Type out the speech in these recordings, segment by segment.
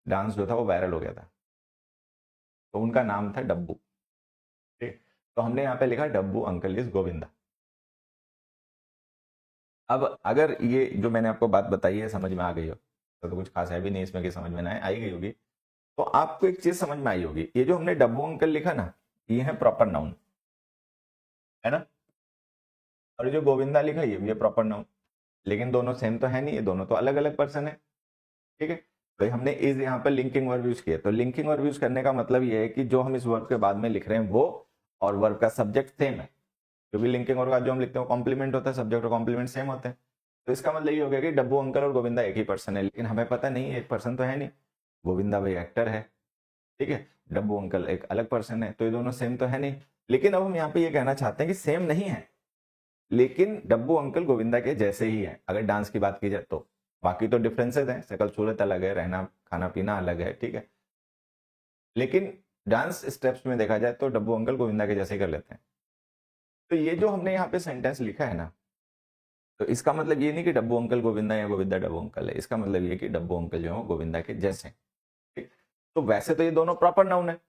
Dance जो था वो वायरल हो गया था, तो उनका नाम था डब्बू। ठीक, तो हमने यहाँ पे लिखा डब्बू अंकल इज गोविंदा। अब अगर ये जो मैंने आपको बात बताई है समझ में आ गई हो, तो कुछ खास है भी नहीं इसमें कि समझ में ना आई गई होगी, तो आपको एक चीज समझ में आई होगी, ये जो हमने डब्बू अंकल लिखा ना, ये है प्रॉपर नाउन, है ना, और ये जो गोविंदा लिखा ये प्रॉपर नाउन, लेकिन दोनों सेम तो है नहीं, ये दोनों तो अलग अलग पर्सन है। ठीक है, तो हमने इस यहाँ पर लिंकिंग वर्ब यूज किया, तो लिंकिंग वर्ब यूज करने का मतलब ये है कि जो हम इस वर्ब के बाद में लिख रहे हैं वो और वर्ब का सब्जेक्ट सेम है, क्योंकि लिंकिंग वर्ब का जो हम लिखते हैं कॉम्प्लीमेंट होता है, सब्जेक्ट और कॉम्प्लीमेंट सेम होते हैं। तो इसका मतलब ये हो गया कि डब्बू अंकल और गोविंदा एक ही पर्सन है, लेकिन हमें पता नहीं एक पर्सन तो है नहीं, गोविंदा भाई एक्टर है, ठीक है, डब्बू अंकल एक अलग पर्सन है, तो ये दोनों सेम तो है नहीं। लेकिन अब हम यहाँ पे ये कहना चाहते हैं कि सेम नहीं है, लेकिन डब्बू अंकल गोविंदा के जैसे ही है अगर डांस की बात की जाए तो। बाकी तो डिफरेंसेस हैं, शकल सूरत अलग है, रहना खाना पीना अलग है, ठीक है, लेकिन डांस स्टेप्स में देखा जाए तो डब्बू अंकल गोविंदा के जैसे ही कर लेते हैं। तो ये जो हमने यहाँ पे सेंटेंस लिखा है ना, तो इसका मतलब ये नहीं कि डब्बू अंकल गोविंदा या गोविंदा डब्बू अंकल है, इसका मतलब ये कि डब्बू अंकल जो है गोविंदा के जैसे हैं। ठीक, तो वैसे तो ये दोनों प्रॉपर नाउन है,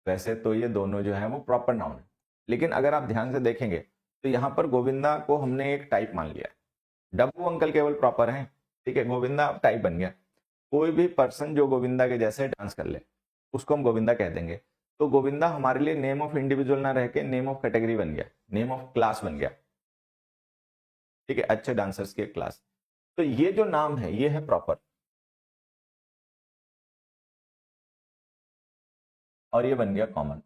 वैसे तो ये दोनों जो है वो प्रॉपर नाउन है, लेकिन अगर आप ध्यान से देखेंगे तो यहाँ पर गोविंदा को हमने एक टाइप मान लिया है, डब्बू अंकल केवल प्रॉपर हैं, ठीक है, गोविंदा अब टाइप बन गया। कोई भी पर्सन जो गोविंदा के जैसे डांस कर ले उसको हम गोविंदा कह देंगे। तो गोविंदा हमारे लिए नेम ऑफ इंडिविजुअल ना रह के नेम ऑफ कैटेगरी बन गया, नेम ऑफ क्लास बन गया, ठीक है, अच्छे डांसर्स की क्लास। तो ये जो नाम है ये है प्रॉपर, और ये बन गया कॉमन।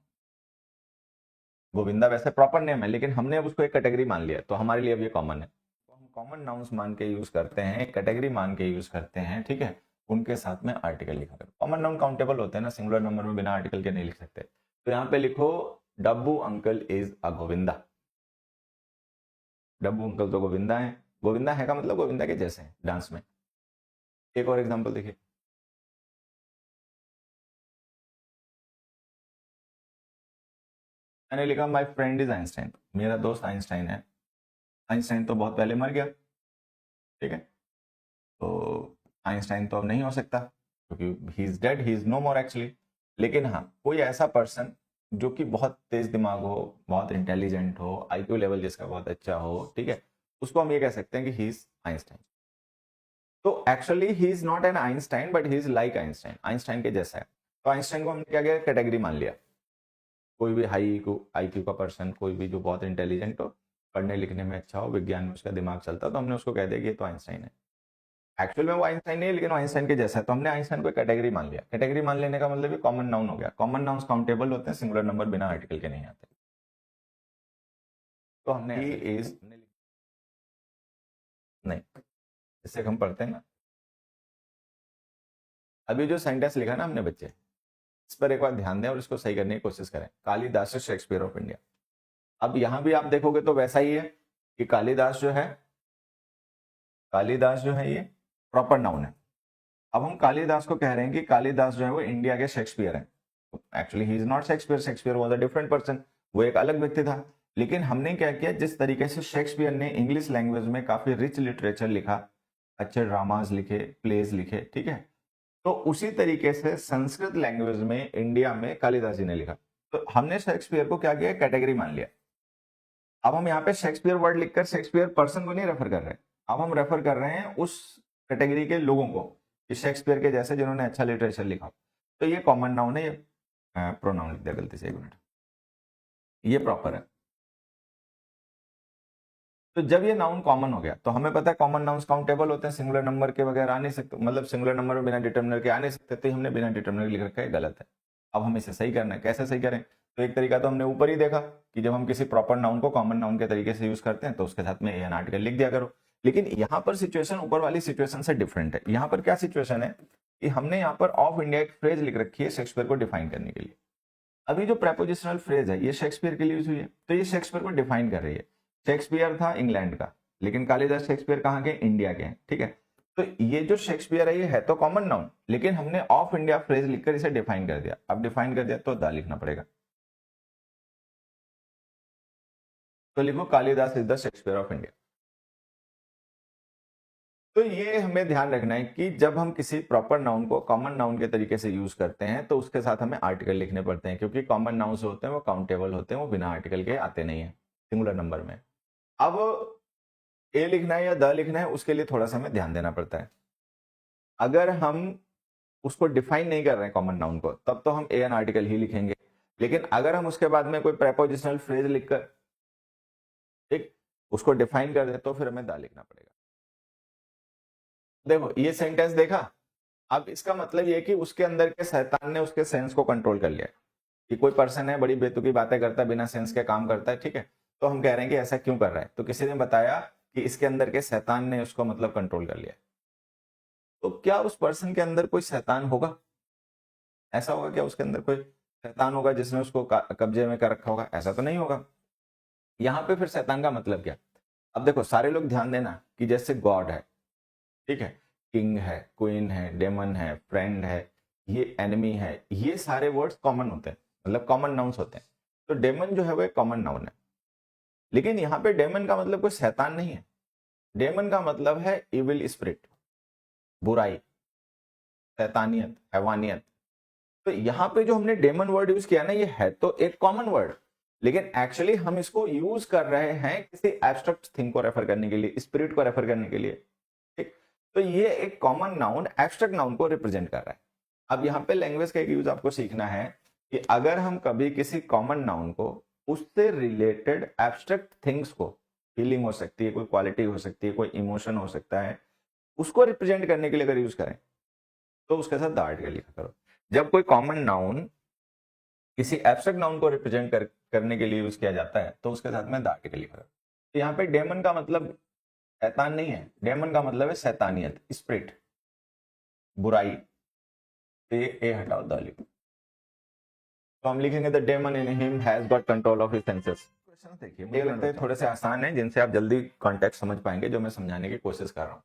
गोविंदा वैसे प्रॉपर नेम है, लेकिन हमने अब उसको एक कैटेगरी मान लिया, तो हमारे लिए अब ये कॉमन है। तो हम कॉमन नाउन्स मान के यूज करते हैं, कैटेगरी मान के यूज करते हैं, ठीक है, उनके साथ में आर्टिकल लिखा कर। कॉमन नाउन काउंटेबल होते हैं ना, सिंगुलर नंबर में बिना आर्टिकल के नहीं लिख सकते। तो यहाँ पे लिखो Dabbu uncle is a Govinda, Dabbu uncle तो गोविंदा है, गोविंदा है का मतलब गोविंदा के जैसे हैं डांस में। एक और एग्जांपल देखिए, मैंने लिखा माय फ्रेंड इज आइंस्टाइन, मेरा दोस्त आइंस्टाइन है। आइंस्टाइन तो बहुत पहले मर गया, ठीक है, तो आइंस्टाइन तो अब नहीं हो सकता क्योंकि he is dead, he is no more actually. लेकिन हाँ, कोई ऐसा पर्सन जो कि बहुत तेज दिमाग हो, बहुत इंटेलिजेंट हो, आईक्यू लेवल जिसका बहुत अच्छा हो, ठीक है, उसको हम ये कह सकते हैं कि ही इज आइंस्टाइन। तो actually he is not an Einstein but he is like Einstein, Einstein के जैसा है। तो आइंस्टाइन को हमने क्या किया, कैटेगरी मान लिया। कोई भी हाई आईक्यू का पर्सन, कोई भी जो बहुत इंटेलिजेंट हो, पढ़ने लिखने में अच्छा हो, विज्ञान में उसका दिमाग चलता, तो हमने उसको कह दिया कि ये तो आइंस्टाइन है। एक्चुअल में वो आइंस्टाइन नहीं है, लेकिन वो आइंस्टाइन के जैसा है, तो हमने आइंस्टाइन को कैटेगरी मान लिया। कैटेगरी मान लेने का मतलब ये कॉमन नाउन हो गया। कॉमन नाउन्स काउंटेबल होते हैं, सिंगुलर नंबर बिना आर्टिकल के नहीं आते। तो हमने ही इज नहीं, इससे हम पढ़ते हैं ना, अभी जो सेंटेंस लिखा ना हमने बच्चे, इस पर एक बार ध्यान दें और इसको सही करने की कोशिश करें। कालिदास शेक्सपियर ऑफ इंडिया, अब यहां भी आप देखोगे तो वैसा ही है कि कालिदास जो है, कालिदास जो है ये प्रॉपर नाउन है। अब हम कालिदास को कह रहे हैं कि कालिदास जो है वो इंडिया के शेक्सपियर हैं। Actually he is not Shakespeare, Shakespeare was a different person, वो एक अलग व्यक्ति था। लेकिन हमने क्या किया, जिस तरीके से शेक्सपियर ने इंग्लिश लैंग्वेज में काफी रिच लिटरेचर लिखा, अच्छे ड्रामाज लिखे, प्लेज लिखे, ठीक है, तो उसी तरीके से संस्कृत लैंग्वेज में इंडिया में कालिदास जी ने लिखा। तो हमने शेक्सपियर को क्या किया, कैटेगरी मान लिया। अब हम यहाँ पे शेक्सपियर वर्ड लिखकर शेक्सपियर पर्सन को नहीं रेफर कर रहे, अब हम रेफर कर रहे हैं उस कैटेगरी के लोगों को कि शेक्सपियर के जैसे जिन्होंने अच्छा लिटरेचर लिखा। तो ये कॉमन नाउन है, ये प्रोनाउन लिख दिया गलती से, एक मिनट, ये प्रॉपर है। तो जब ये नाउन कॉमन हो गया, तो हमें पता है कॉमन नाउन्स काउंटेबल होते हैं, सिंगुलर नंबर के बगैर आ नहीं सकते, मतलब सिंगुलर नंबर में बिना डिटर्मिनर के आ नहीं सकते, तो हमने बिना डिटर्मिनर लिख रखा है, गलत है। अब हम इसे सही करना है, कैसे सही करें, तो एक तरीका तो हमने ऊपर ही देखा कि जब हम किसी प्रॉपर नाउन को कॉमन नाउन के तरीके से यूज करते हैं तो उसके साथ में एन आर्टिकल लिख दिया करो। लेकिन यहाँ पर सिचुएशन ऊपर वाली सिचुएशन से डिफरेंट है। यहाँ पर क्या सिचुएशन है कि हमने यहाँ पर ऑफ इंडिया एक फ्रेज लिख रखी है शेक्सपियर को डिफाइन करने के लिए। अभी जो प्रेपोजिशनल फ्रेज है ये शेक्सपियर के लिए यूज हुई है, तो ये शेक्सपियर को डिफाइन कर रही है। शेक्सपियर था इंग्लैंड का, लेकिन कालिदास शेक्सपियर कहाँ के, इंडिया के हैं, ठीक है। तो ये जो शेक्सपियर है ये है तो कॉमन नाउन, लेकिन हमने ऑफ इंडिया फ्रेज लिखकर इसे डिफाइन कर दिया। अब डिफाइन कर दिया तो दा लिखना पड़ेगा, तो लिखो Kalidas is the Shakespeare of India. तो ये हमें ध्यान रखना है कि जब हम किसी प्रॉपर नाउन को कॉमन नाउन के तरीके से यूज करते हैं तो उसके साथ हमें आर्टिकल लिखने पड़ते हैं, क्योंकि कॉमन नाउन होते हैं वो काउंटेबल होते हैं, वो बिना आर्टिकल के आते नहीं है सिंगुलर नंबर में। अब ए लिखना है या द लिखना है उसके लिए थोड़ा सा हमें ध्यान देना पड़ता है। अगर हम उसको डिफाइन नहीं कर रहे हैं कॉमन नाउन को, तब तो हम ए एन आर्टिकल ही लिखेंगे। लेकिन अगर हम उसके बाद में कोई प्रेपोजिशनल फ्रेज लिखकर ठीक उसको डिफाइन कर दे तो फिर हमें द लिखना पड़ेगा। देखो ये सेंटेंस देखा, अब इसका मतलब ये कि उसके अंदर के शैतान ने उसके सेंस को कंट्रोल कर लिया कि कोई पर्सन है बड़ी बेतुकी बातें करता है, बिना सेंस के काम करता है, ठीक है। तो हम कह रहे हैं कि ऐसा क्यों कर रहा है, तो किसी ने बताया कि इसके अंदर के शैतान ने उसको मतलब कंट्रोल कर लिया। तो क्या उस पर्सन के अंदर कोई शैतान होगा? ऐसा होगा क्या उसके अंदर कोई शैतान होगा जिसने उसको कब्जे में कर रखा होगा? ऐसा तो नहीं होगा। यहां पे फिर शैतान का मतलब क्या? अब देखो सारे लोग ध्यान देना कि जैसे गॉड है, ठीक है, किंग है, क्वीन है, डेमन है, फ्रेंड है, ये एनिमी है, ये सारे वर्ड्स कॉमन होते हैं, मतलब कॉमन नाउन्स होते हैं। तो डेमन जो है वो एक कॉमन नाउन है, लेकिन यहाँ पे डेमन का मतलब कोई शैतान नहीं है। डेमन का मतलब है इविल स्पिरिट, बुराई, शैतानियत, हैवानियत। तो यहाँ पे जो हमने डेमन वर्ड यूज किया ना, ये है तो एक कॉमन वर्ड, लेकिन एक्चुअली हम इसको यूज कर रहे हैं किसी एब्स्ट्रैक्ट थिंग को रेफर करने के लिए, स्पिरिट को रेफर करने के लिए, ठीक। तो ये एक कॉमन नाउन एब्स्ट्रैक्ट नाउन को रिप्रेजेंट कर रहा है। अब यहाँ पे लैंग्वेज का एक यूज आपको सीखना है कि अगर हम कभी किसी कॉमन नाउन को उससे रिलेटेड एब्स्ट्रैक्ट थिंग्स को, फीलिंग हो सकती है, कोई क्वालिटी हो सकती है, कोई इमोशन हो सकता है, उसको रिप्रेजेंट करने के लिए अगर यूज करें तो उसके साथ द आर्टिकल लिखा करो। जब कोई कॉमन नाउन किसी एब्स्ट्रैक्ट नाउन को रिप्रेजेंट करने के लिए यूज किया जाता है तो उसके साथ में द आर्टिकल लिखा करो। तो यहाँ पे डेमन का मतलब शैतान नहीं है, डेमन का मतलब है शैतानियत, स्पिरिट, बुराई। तो ये ए हटाओ, द लिखो। तो हम लिखेंगे the demon in him has got control of his senses. Question देखिए, मुझे लगता है थोड़े से आसान है जिनसे आप जल्दी कॉन्टेक्स्ट समझ पाएंगे, जो मैं समझाने की कोशिश कर रहा हूँ।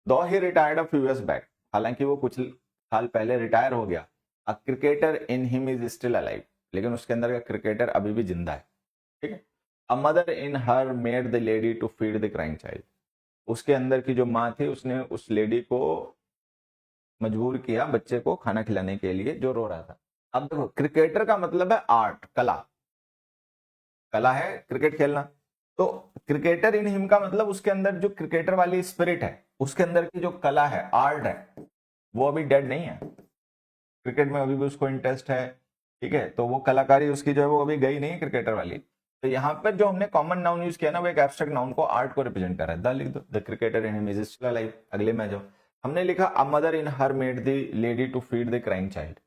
Though he retired a few years back, हालांकि वो कुछ साल पहले रिटायर हो गया। A cricketer in him is still alive, लेकिन उसके अंदर का क्रिकेटर अभी भी जिंदा है, ठीक है। A mother in her made the lady to feed the crying child, उसके अंदर की जो माँ थी उसने उस लेडी को मजबूर किया बच्चे को खाना खिलाने के लिए जो रो रहा था। अब देखो क्रिकेटर का मतलब है आर्ट, कला, कला है क्रिकेट खेलना। तो क्रिकेटर इन हिम का मतलब उसके अंदर जो क्रिकेटर वाली स्पिरिट है, उसके अंदर की जो कला है, आर्ट है, वो अभी डेड नहीं है। क्रिकेट में अभी भी उसको इंटरेस्ट है, ठीक है। तो वो कलाकारी उसकी जो है वो अभी गई नहीं है क्रिकेटर वाली। तो यहाँ पर जो हमने कॉमन नाउन यूज किया ना, वो एक एब्स्ट्रैक्ट नाउन को, आर्ट को रिप्रेजेंट कर रहा है। द लिख दो, the cricketer in him is still alive. अगले में जो हमने लिखा a mother in her made the lady to feed the crying child.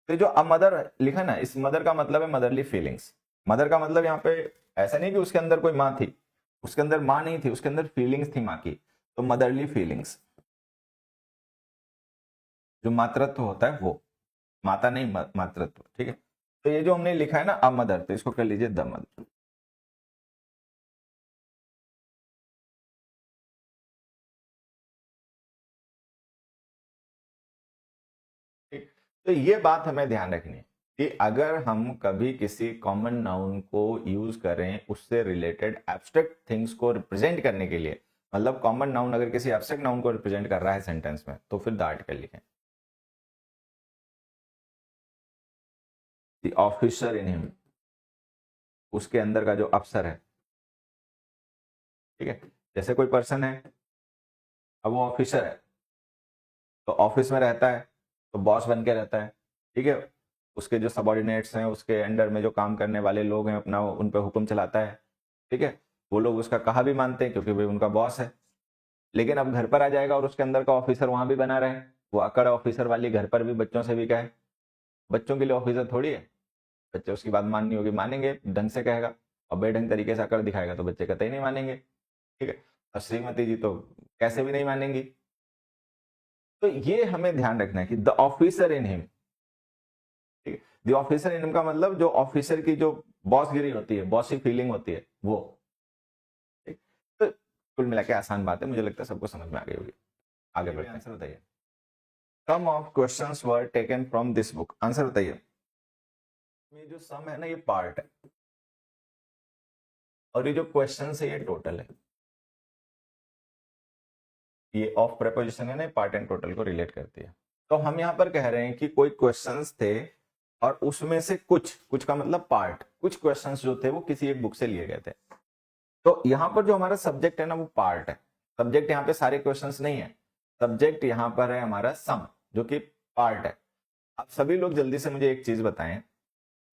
तो जो अ मदर लिखा ना, इस मदर का मतलब है मदरली फीलिंग्स। मदर का मतलब यहाँ पे ऐसा नहीं कि उसके अंदर कोई माँ थी, उसके अंदर माँ नहीं थी, उसके अंदर फीलिंग्स थी माँ की। तो मदरली फीलिंग्स, जो मातृत्व होता है वो, माता नहीं मातृत्व, ठीक है। तो ये जो हमने लिखा है ना अ मदर, तो इसको कर लीजिए द मदर। ठीक। तो ये बात हमें ध्यान रखनी है कि अगर हम कभी किसी कॉमन नाउन को यूज करें उससे रिलेटेड एब्स्ट्रैक्ट थिंग्स को रिप्रेजेंट करने के लिए, मतलब कॉमन नाउन अगर किसी एब्स्ट्रैक्ट नाउन को रिप्रेजेंट कर रहा है सेंटेंस में, तो फिर द आर्टिकल लिखें। द ऑफिसर इन हिम, उसके अंदर का जो अफसर है, ठीक है। जैसे कोई पर्सन है, अब वो ऑफिसर है तो ऑफिस में रहता है, तो बॉस बन के रहता है, ठीक है। उसके जो सबॉर्डिनेट्स हैं, उसके अंडर में जो काम करने वाले लोग हैं, अपना उन पर हुक्म चलाता है, ठीक है। वो लोग उसका कहा भी मानते हैं क्योंकि भाई उनका बॉस है। लेकिन अब घर पर आ जाएगा और उसके अंदर का ऑफिसर वहां भी बना रहे, वो अकड़ ऑफिसर वाली घर पर भी बच्चों से भी कहे। बच्चों के लिए ऑफिसर थोड़ी है, बच्चे उसकी बात माननी होगी, मानेंगे ढंग से कहेगा, और बेढंग तरीके से अकड़ दिखाएगा तो बच्चे कतई नहीं मानेंगे, ठीक है। और श्रीमती जी तो कैसे भी नहीं मानेंगी। तो ये हमें ध्यान रखना है कि द ऑफिसर इन हिम, ठीक है। द ऑफिसर इन हिम का मतलब जो ऑफिसर की जो बॉसगिरी होती है, बॉसी फीलिंग होती है वो, ठीक। तो कुल मिला के आसान बात है, मुझे लगता है सबको समझ में आ गई होगी। आगे बढ़ते हैं, आंसर बताइए। Some of questions were taken from this book, answer बताइए। ये जो सम है ना, ये पार्ट है, और ये जो क्वेश्चन है ये टोटल है। ये ऑफ प्रेपोजिशन है ना, पार्ट एंड टोटल को रिलेट करती है। तो हम यहाँ पर कह रहे हैं कि कोई क्वेश्चंस थे और उसमें से कुछ कुछ का मतलब पार्ट, कुछ क्वेश्चंस जो थे वो किसी एक बुक से लिए गए थे। तो यहाँ पर जो हमारा सब्जेक्ट है ना वो पार्ट है। सब्जेक्ट यहाँ पे सारे क्वेश्चंस नहीं है, सब्जेक्ट यहाँ पर है हमारा सम, जो कि पार्ट है। अब सभी लोग जल्दी से मुझे एक चीज बताएं,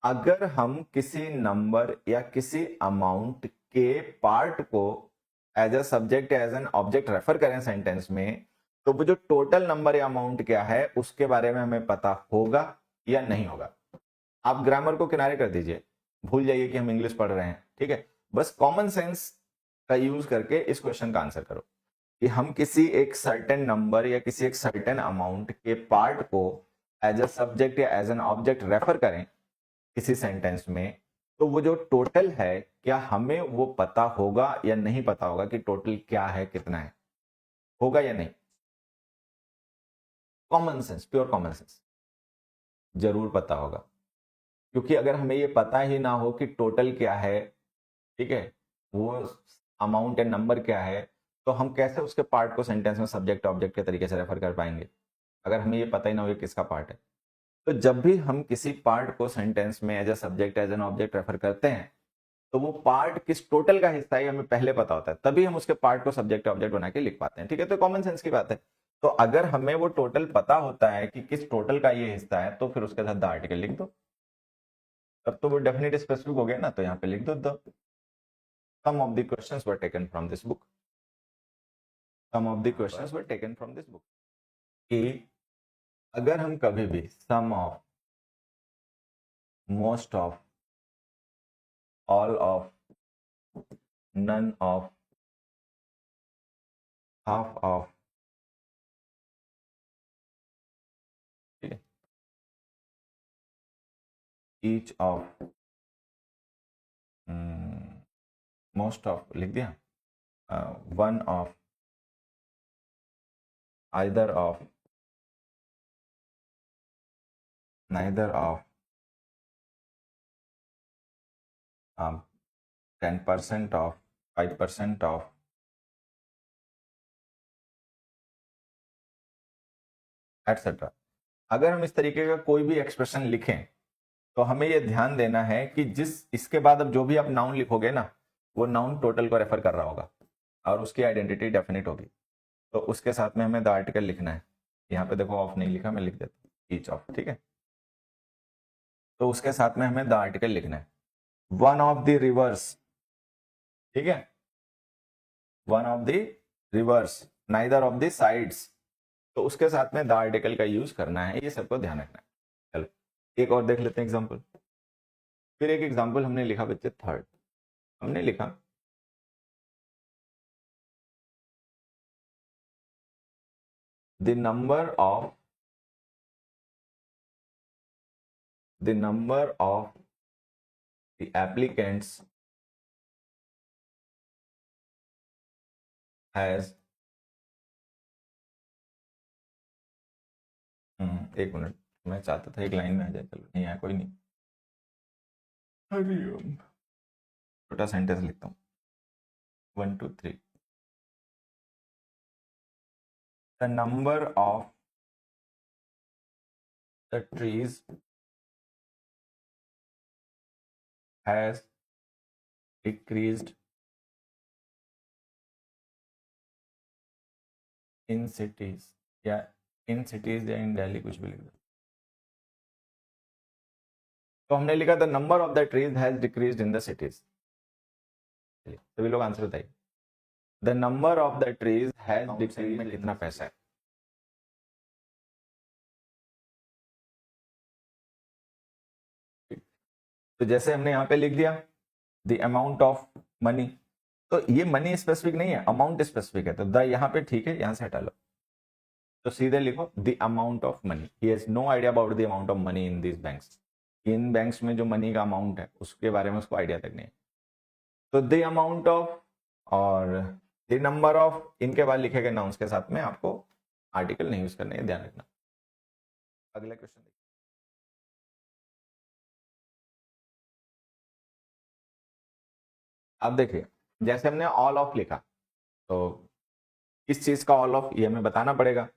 अगर हम किसी नंबर या किसी अमाउंट के पार्ट को as a subject as an object refer करें सेंटेंस में, तो वो जो टोटल नंबर या अमाउंट क्या है उसके बारे में हमें पता होगा या नहीं होगा। आप ग्रामर को किनारे कर दीजिए, भूल जाइए कि हम इंग्लिश पढ़ रहे हैं, ठीक है। बस कॉमन सेंस का यूज करके इस क्वेश्चन का आंसर करो कि हम किसी एक सर्टेन नंबर या किसी एक सर्टेन अमाउंट के पार्ट को एज अ सब्जेक्ट या एज एन ऑब्जेक्ट रेफर करें किसी सेंटेंस में, तो वो जो टोटल है क्या हमें वो पता होगा या नहीं पता होगा कि टोटल क्या है, कितना है, होगा या नहीं। Common sense, pure common sense, जरूर पता होगा। क्योंकि अगर हमें ये पता ही ना हो कि टोटल क्या है, ठीक है, वो अमाउंट या नंबर क्या है, तो हम कैसे उसके पार्ट को सेंटेंस में सब्जेक्ट ऑब्जेक्ट के तरीके से रेफर कर पाएंगे, अगर हमें ये पता ही ना हो कि किसका पार्ट है। तो जब भी हम किसी पार्ट को सेंटेंस में as a subject as an object refer करते हैं, तो वो पार्ट किस टोटल का हिस्सा है हमें पहले पता होता है, तभी हम उसके पार्ट को सब्जेक्ट ऑब्जेक्ट बना के लिख पाते हैं, ठीक है। तो कॉमन सेंस की बात है। तो अगर हमें वो टोटल पता होता है कि किस टोटल का ये हिस्सा है, तो फिर उसके साथ द आर्टिकल लिख दो, तब तो वो डेफिनेट स्पेसिफिक हो गया ना, तो यहाँ पे लिख दो the. Some of the questions were taken from this book, some of the questions were taken from this book. कि अगर हम कभी भी some of, most of, all of, none of, half of, ठीक है, ईच ऑफ, मोस्ट ऑफ लिख दिया, one of, either of, neither of, 10% of, 5% of, etcetera. अगर हम इस तरीके का कोई भी एक्सप्रेशन लिखें, तो हमें यह ध्यान देना है कि जिस इसके बाद अब जो भी आप नाउन लिखोगे ना, वो नाउन टोटल को रेफर कर रहा होगा और उसकी आइडेंटिटी डेफिनेट होगी। तो उसके साथ में हमें द आर्टिकल लिखना है। यहाँ पे देखो ऑफ नहीं लिखा, मैं लिख देता हूँ ईच ऑफ, ठीक है। तो उसके साथ में हमें द आर्टिकल लिखना है। वन ऑफ द रिवर्स, ठीक है, one of the reverse, neither of the sides, तो उसके साथ में द आर्टिकल का यूज करना है, ये सबको ध्यान रखना है। चलो एक और देख लेते हैं एग्जांपल। फिर एक एग्जांपल हमने लिखा बच्चे थर्ड, हमने लिखा the number of the applicants has एक मिनट, मैं चाहता था एक लाइन में आ जाए, चलो नहीं आया, कोई नहीं। हरिओम, छोटा सेंटेंस लिखता हूँ, 1 2 3। The number of the trees has decreased in cities, या इन सिटीज या इन दिल्ली, कुछ भी लिख दो। तो हमने लिखा the number of the trees has decreased in the cities. सभी लोग आंसर बताइए, the number of the trees has decreased में कितना पैसा है। तो जैसे हमने यहाँ पे लिख दिया द अमाउंट ऑफ मनी, तो ये मनी स्पेसिफिक नहीं है, अमाउंट स्पेसिफिक है, तो द यहाँ पे ठीक है, यहाँ से हटा लो। तो सीधे लिखो the amount of money, he has no idea about the amount of money in this banks. इन बैंक्स में जो मनी का अमाउंट है उसके बारे में उसको आइडिया तक नहीं है। तो द अमाउंट ऑफ और द नंबर ऑफ, इनके बाद लिखे गए नाउन्स के साथ में आपको आर्टिकल नहीं यूज करने है, ध्यान रखना। अगला क्वेश्चन देखिए, अब देखिए जैसे हमने ऑल ऑफ लिखा, तो किस चीज का ऑल ऑफ, ये हमें बताना पड़ेगा।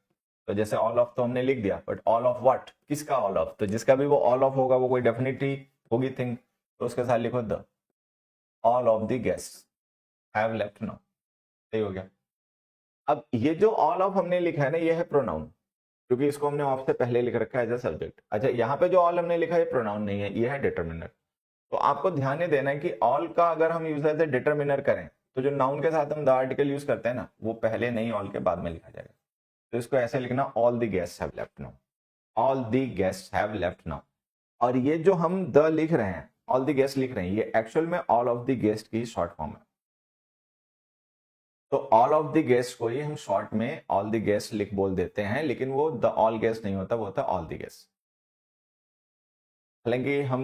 तो जैसे ऑल ऑफ तो हमने लिख दिया, बट ऑल ऑफ व्हाट, किसका ऑल ऑफ, तो जिसका भी वो ऑल ऑफ होगा वो कोई डेफिनेटली होगी थिंग, तो उसके साथ लिखो the all of the guest have left now. सही हो गया। अब ये जो ऑल ऑफ हमने लिखा है ना, ये है प्रोनाउन, क्योंकि इसको हमने ऑफ से पहले लिख रखा है एज अ सब्जेक्ट। अच्छा, यहाँ पे जो ऑल हमने लिखा है प्रोनाउन नहीं है, ये है डिटर्मिनर। तो आपको ध्यान ये देना है कि ऑल का अगर हम यूज एज ए डिटर्मिनर करें तो जो नाउन के साथ हम द आर्टिकल यूज करते हैं ना, वो पहले नहीं ऑल के बाद में लिखा जाएगा। तो इसको ऐसे लिखना, all the guests have left now, all the guests have left now. और ये जो हम द लिख रहे हैं, ऑल द गेस्ट लिख रहे हैं, ये एक्चुअल में ऑल ऑफ द गेस्ट की शॉर्ट फॉर्म है। तो ऑल ऑफ द गेस्ट को ही हम शॉर्ट में ऑल द गेस्ट लिख बोल देते हैं, लेकिन वो द ऑल गेस्ट नहीं होता, वो होता ऑल द गेस्ट। हालांकि हम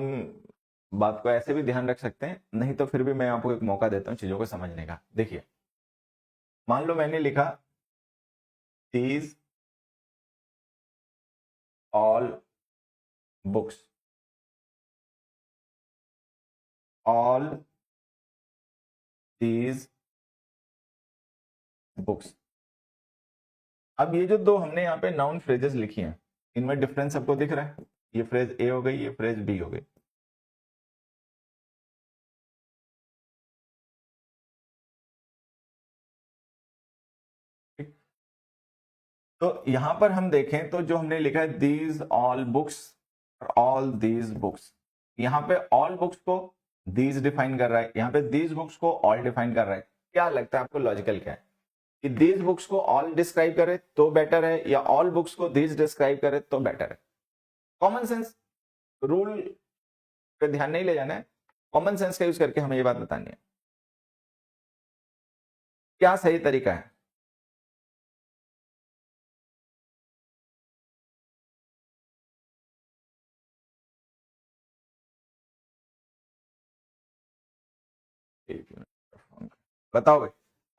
बात को ऐसे भी ध्यान रख सकते हैं, नहीं तो फिर भी मैं आपको एक मौका देता हूं चीजों को समझने का। देखिए, मान लो मैंने लिखा these all books, all these books. अब ये जो दो हमने यहाँ पे नाउन फ्रेजेस लिखी हैं, इनमें डिफरेंस सबको दिख रहा है। ये फ्रेज ए हो गई, ये फ्रेज बी हो गई। ठीक? तो यहां पर हम देखें तो जो हमने लिखा है दीज ऑल बुक्स और ऑल दीज बुक्स, यहाँ पे ऑल बुक्स को दीज डिफाइन कर रहा है, यहाँ पे दीज बुक्स को ऑल डिफाइन कर रहा है। क्या लगता है आपको लॉजिकल क्या है, कि दीज बुक्स को ऑल डिस्क्राइब करे तो बेटर है, या ऑल बुक्स को दीज डिस्क्राइब करे तो बेटर है? कॉमन सेंस रूल पे ध्यान नहीं ले जाना है, कॉमन सेंस का यूज करके हमें ये बात बतानी है, क्या सही तरीका है। बताओ भाई,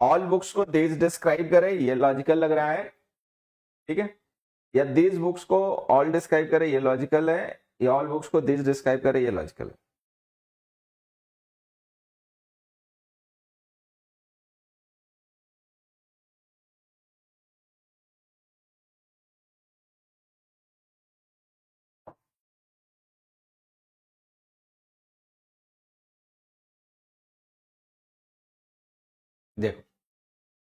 ऑल बुक्स को दीज डिस्क्राइब करे, ये लॉजिकल लग रहा है, ठीक है, या दीज बुक्स को ऑल डिस्क्राइब करे, ये लॉजिकल है, या ऑल बुक्स को दीज डिस्क्राइब करे, ये लॉजिकल है? देखो,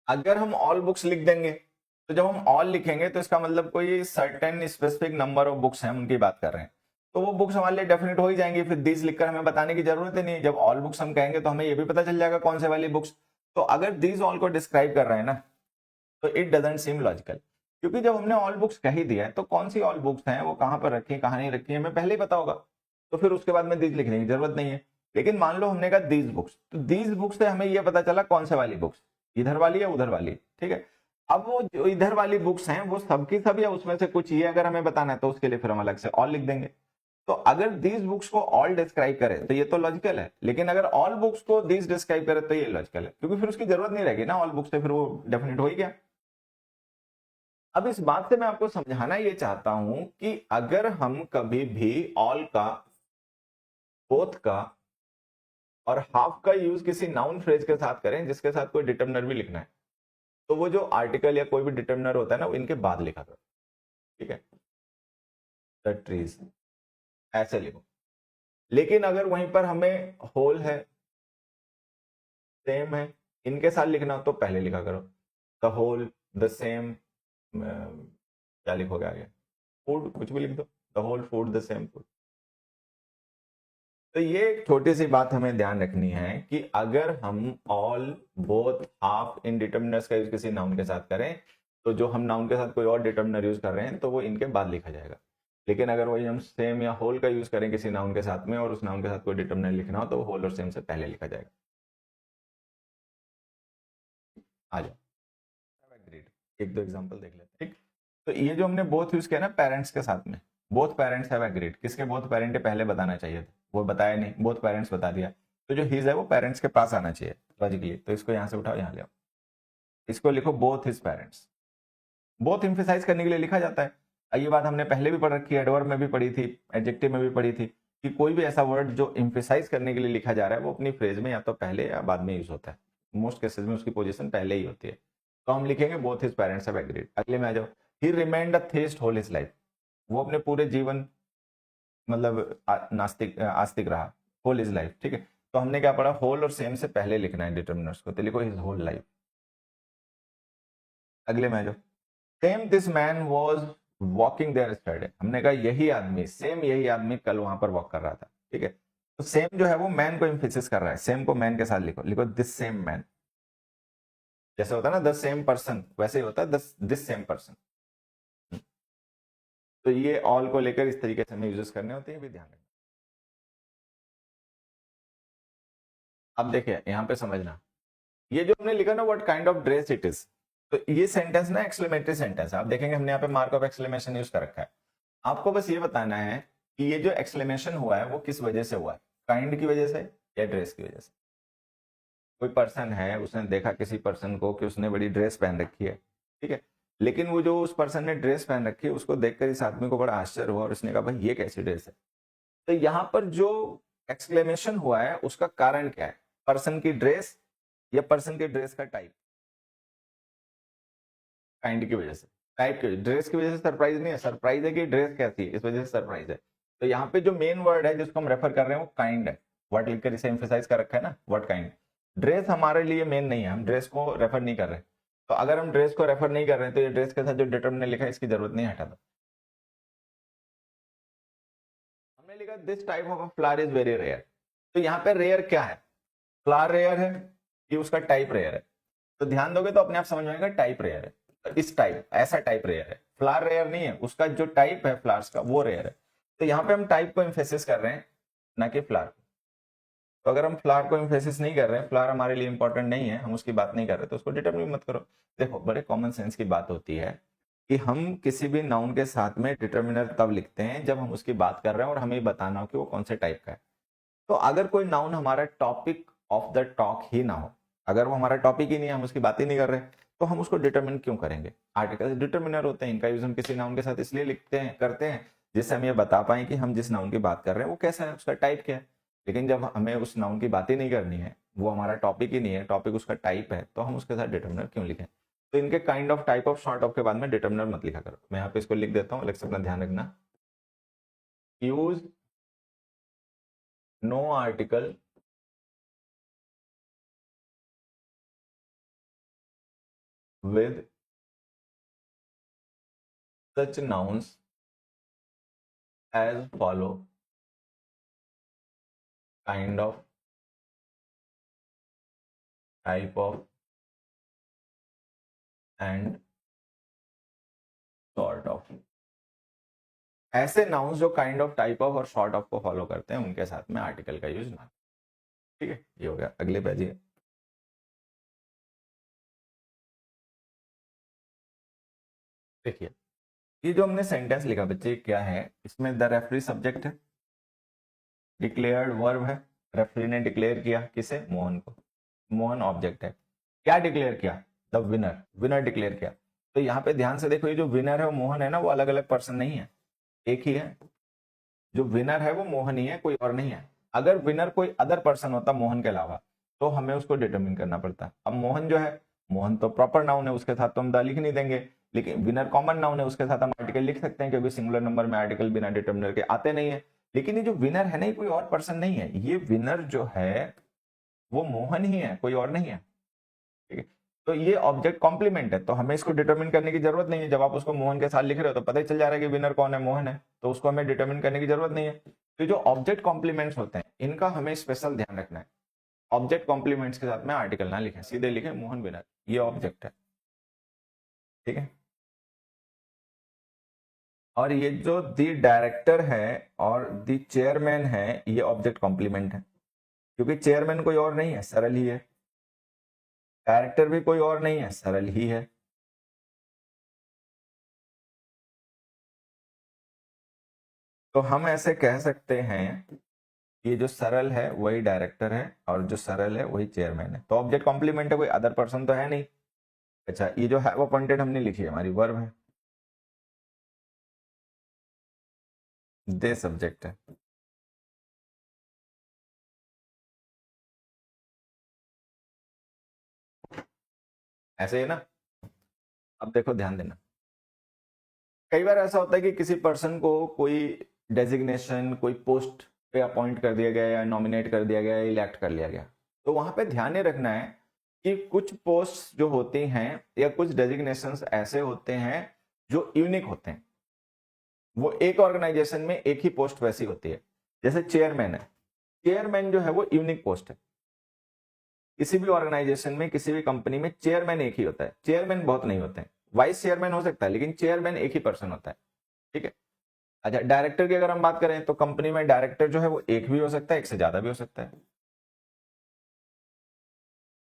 अगर हम ऑल बुक्स लिख देंगे, तो जब हम ऑल लिखेंगे तो इसका मतलब कोई certain specific number of books हैं, उनकी बात कर रहे हैं, तो वो बुक्स हमारे लिए डेफिनेट हो ही जाएंगी, फिर दीज लिखकर हमें बताने की जरूरत ही नहीं। जब ऑल बुक्स हम कहेंगे तो हमें ये भी पता चल जाएगा कौन से वाली बुक्स। तो अगर दीज ऑल को डिस्क्राइब कर रहे हैं ना, तो इट डजंट सीम लॉजिकल, क्योंकि जब हमने ऑल बुक्स कह ही दिया है तो कौन सी ऑल बुक्स हैं, वो कहां पर रखी है, कहां नहीं रखी है, हमें पहले ही पता होगा, तो फिर उसके बाद में दीज लिखने की जरूरत नहीं है। लेकिन मान लो हमने कहा दीज बुक्स, तो दीज बुक्स से हमें यह पता चला कौन से वाली बुक्स, इधर वाली या उधर वाली, ठीक है। अब वो जो इधर वाली बुक्स हैं वो सबकी सब या उसमें से कुछ, ये अगर हमें बताना है तो उसके लिए फिर हम अलग से ऑल लिख देंगे। तो अगर दीज बुक्स को ऑल डिस्क्राइब करे तो ये तो लॉजिकल है, लेकिन अगर ऑल बुक्स को दीज डिस्क्राइब करे तो ये लॉजिकल है, क्योंकि फिर उसकी जरूरत नहीं रहेगी ना ऑल बुक्स से, फिर वो डेफिनेट हो ही गया। अब इस बात से मैं आपको समझाना ये चाहता हूं कि अगर हम कभी भी ऑल का, बोथ का और हाफ का यूज किसी नाउन फ्रेज के साथ करें जिसके साथ कोई डिटर्मिनर भी लिखना है, तो वो जो आर्टिकल या कोई भी डिटर्मिनर होता है ना, वो इनके बाद लिखा करो, ठीक है। द ट्रीज ऐसे लिखो। लेकिन अगर वहीं पर हमें होल है, सेम है, इनके साथ लिखना हो तो पहले लिखा करो द होल, द सेम, क्या लिखोगे आगे, फूड, कुछ भी लिख दो, the whole food, the same food. तो ये एक छोटी सी बात हमें ध्यान रखनी है कि अगर हम all, both, half in determiners का यूज किसी नाउन के साथ करें, तो जो हम नाउन के साथ कोई और डिटर्मिनर यूज कर रहे हैं तो वो इनके बाद लिखा जाएगा। लेकिन अगर वही हम सेम या होल का यूज करें किसी नाउन के साथ में और उस नाउन के साथ कोई डिटर्मिनर लिखना हो तो होल और सेम से पहले लिखा जाएगा। आ जाओ, एक दो एग्जांपल देख लेते हैं, ठीक। तो ये जो हमने बोथ यूज किया ना पेरेंट्स के साथ में, बोथ पेरेंट्स हैव एग्रीड, किसके बोथ पेरेंट है पहले बताना चाहिए था, वो बताया नहीं, बोथ पेरेंट्स बता दिया, तो जो हिज है वो पेरेंट्स के पास आना चाहिए लॉजिकली। तो इसको यहां से उठाओ, यहां ले आओ, इसको लिखो both his parents. Both emphasise करने के लिए लिखा जाता है। ये बात हमने पहले भी पढ़ रखी है, एडवर्ब में भी पढ़ी थी, एडजेक्टिव में भी पढ़ी थी, कि कोई भी ऐसा वर्ड जो एम्फेसाइज करने के लिए लिखा जा रहा है वो अपनी फ्रेज में या तो पहले या बाद में यूज होता है। मोस्ट केसेस में उसकी पोजीशन पहले ही होती है। तो हम लिखेंगे both his parents have agreed. अगले में आ जाओ, he remained a theist whole his life, वो अपने पूरे जीवन मतलब नास्तिक आस्तिक रहा, होल इज लाइफ। ठीक है, तो हमने क्या पढ़ा, होल और सेम से पहले लिखना है डिटर्मिनर्स को, तो लिखो हिज होल लाइफ। अगले में आ जाओ, same this man was walking there yesterday, हमने कहा यही आदमी, सेम यही आदमी कल वहां पर वॉक कर रहा था। ठीक है, तो सेम जो है वो मैन को एम्फेसिस कर रहा है, सेम को मैन के साथ लिखो, लिखो दिस सेम मैन। जैसे होता है ना द सेम पर्सन, वैसे ही होता है दिस सेम पर्सन। तो ये ऑल को लेकर इस तरीके से हमें यूजेस करने होते हैं, भी ध्यान रखना। अब देखिए यहां पे समझना, ये जो हमने लिखा ना what kind of dress it is, तो ये सेंटेंस ना एक्सक्लेमेटरी सेंटेंस है। आप देखेंगे हमने यहाँ पे मार्क ऑफ एक्सक्लेमेशन यूज कर रखा है। आपको बस ये बताना है कि ये जो एक्सक्लेमेशन हुआ है वो किस वजह से हुआ है, काइंड की वजह से या ड्रेस की वजह से। कोई पर्सन है, उसने देखा किसी पर्सन को कि उसने बड़ी ड्रेस पहन रखी है, ठीक है, लेकिन वो जो उस पर्सन ने ड्रेस पहन रखी है उसको देखकर इस आदमी को बड़ा आश्चर्य हुआ और उसने कहा भाई ये कैसी ड्रेस है। तो यहां पर जो एक्सक्लेमेशन हुआ है उसका कारण क्या है, पर्सन की ड्रेस या पर्सन की ड्रेस का टाइप। काइंड की वजह से, टाइप की, ड्रेस की वजह से सरप्राइज नहीं है, सरप्राइज है कि ड्रेस कैसी है, इस वजह से सरप्राइज है। तो यहाँ पे जो मेन वर्ड है जिसको हम रेफर कर रहे हैं वो काइंड है, वर्ड लिखकर इसे एम्फेसाइज कर रखा है ना, वर्ड काइंड। ड्रेस हमारे लिए मेन नहीं है, हम ड्रेस को रेफर नहीं कर रहे। तो अगर हम ड्रेस को रेफर नहीं कर रहे हैं तो ये ड्रेस के साथ जो डिटरमिनर लिखा है इसकी जरूरत नहीं, हटा दो। हमने लिखा this type of flower is very rare, तो यहाँ पे रेयर क्या है, फ्लावर रेयर है कि उसका टाइप रेयर है। तो ध्यान दोगे तो अपने आप समझ में आएगा टाइप रेयर है, इस टाइप, ऐसा टाइप रेयर है, फ्लावर रेयर नहीं है, उसका जो टाइप है फ्लावर्स का वो रेयर है। तो यहाँ पे हम टाइप को एम्फेसिस कर रहे हैं ना कि फ्लावर। तो अगर हम फ्लावर को एम्फेसिस नहीं कर रहे हैं, फ्लावर हमारे लिए इंपॉर्टेंट नहीं है, हम उसकी बात नहीं कर रहे, तो उसको डिटरमिन मत करो। देखो बड़े कॉमन सेंस की बात होती है कि हम किसी भी नाउन के साथ में डिटरमिनर तब लिखते हैं जब हम उसकी बात कर रहे हैं और हमें बताना हो कि वो कौन से टाइप का है। तो अगर कोई नाउन हमारा टॉपिक ऑफ द टॉक ही ना हो, अगर वो हमारा टॉपिक ही नहीं है, हम उसकी बात ही नहीं कर रहे, तो हम उसको डिटरमिन क्यों करेंगे। आर्टिकल डिटरमिनर होते हैं, इनका यूज हम किसी नाउन के साथ इसलिए लिखते हैं, करते हैं जिससे हम ये बता पाए कि हम जिस नाउन की बात कर रहे हैं वो कैसा है, उसका टाइप क्या है। लेकिन जब हमें उस नाउन की बात ही नहीं करनी है, वो हमारा टॉपिक ही नहीं है, टॉपिक उसका टाइप है, तो हम उसके साथ डिटरमिनर क्यों लिखें। तो इनके kind of, type of, short of के बाद में डिटरमिनर मत लिखा करो। मैं यहाँ पे इसको लिख देता हूँ, अलग से अपना ध्यान रखना। Use no article with such nouns as follow, kind of, type of and sort of। ऐसे नाउन्स जो काइंड ऑफ, टाइप ऑफ और शॉर्ट ऑफ को फॉलो करते हैं उनके साथ में आर्टिकल का यूज ना। ठीक है, ये हो गया। अगले पेज है, देखिए ये जो हमने सेंटेंस लिखा बच्चे क्या है, इसमें द रेफरी सब्जेक्ट है, डिक्लेयर्ड वर्ब है, रेफरी ने डिक्लेयर किया किसे, मोहन को, मोहन ऑब्जेक्ट है। क्या डिक्लेयर किया, द विनर, विनर डिक्लेयर किया। तो यहाँ पे ध्यान से देखो, ये जो विनर है वो मोहन है ना, वो अलग अलग पर्सन नहीं है, एक ही है। जो विनर है वो मोहन ही है, कोई और नहीं है। अगर विनर कोई अदर पर्सन होता मोहन के अलावा तो हमें उसको डिटरमिन करना पड़ता। अब मोहन जो है, मोहन तो प्रॉपर नाउन है, उसके साथ तो हम द लिख नहीं देंगे। लेकिन विनर कॉमन नाउन है, उसके साथ हम आर्टिकल लिख सकते हैं, क्योंकि सिंगुलर नंबर में आर्टिकल बिना डिटरमिनर के आते नहीं है। लेकिन ये जो विनर है ना, ये कोई और पर्सन नहीं है, ये विनर जो है वो मोहन ही है, कोई और नहीं है। ठीक है, तो ये ऑब्जेक्ट कॉम्प्लीमेंट है, तो हमें इसको डिटरमिन करने की जरूरत नहीं है। जब आप उसको मोहन के साथ लिख रहे हो तो पता ही चल जा रहा है कि विनर कौन है, मोहन है, तो उसको हमें डिटरमिन करने की जरूरत नहीं है। तो जो ऑब्जेक्ट कॉम्प्लीमेंट्स होते हैं इनका हमें स्पेशल ध्यान रखना है। ऑब्जेक्ट कॉम्प्लीमेंट्स के साथ में आर्टिकल ना लिखें, सीधे लिखें मोहन विनर, ये ऑब्जेक्ट है। ठीक है, और ये जो द डायरेक्टर है और द चेयरमैन है, ये ऑब्जेक्ट कॉम्प्लीमेंट है, क्योंकि चेयरमैन कोई और नहीं है, सरल ही है। डायरेक्टर भी कोई और नहीं है, सरल ही है। तो हम ऐसे कह सकते हैं, ये जो सरल है वही डायरेक्टर है और जो सरल है वही चेयरमैन है। तो ऑब्जेक्ट कॉम्प्लीमेंट है, कोई अदर पर्सन तो है नहीं। अच्छा, ये जो हैव अपॉइंटेड हमने लिखी है हमारी वर्ब है, दे सब्जेक्ट है। ऐसे है ना, अब देखो ध्यान देना, कई बार ऐसा होता है कि किसी पर्सन को कोई डेजिग्नेशन, कोई पोस्ट पे अपॉइंट कर दिया गया या नॉमिनेट कर दिया गया या इलेक्ट कर लिया गया, तो वहां पे ध्यान ये रखना है कि कुछ पोस्ट जो होती हैं या कुछ डेजिग्नेशंस ऐसे होते हैं जो यूनिक होते हैं। वो एक ऑर्गेनाइजेशन में एक ही पोस्ट वैसी होती है, जैसे चेयरमैन है, चेयरमैन जो है वो यूनिक पोस्ट है। किसी भी ऑर्गेनाइजेशन में, किसी भी कंपनी में चेयरमैन एक ही होता है, चेयरमैन बहुत नहीं होते हैं, वाइस चेयरमैन हो सकता है लेकिन चेयरमैन एक ही पर्सन होता है, ठीक है। अच्छा, डायरेक्टर की अगर हम बात करें तो कंपनी में डायरेक्टर जो है वो एक भी हो सकता है, एक से ज्यादा भी हो सकता है,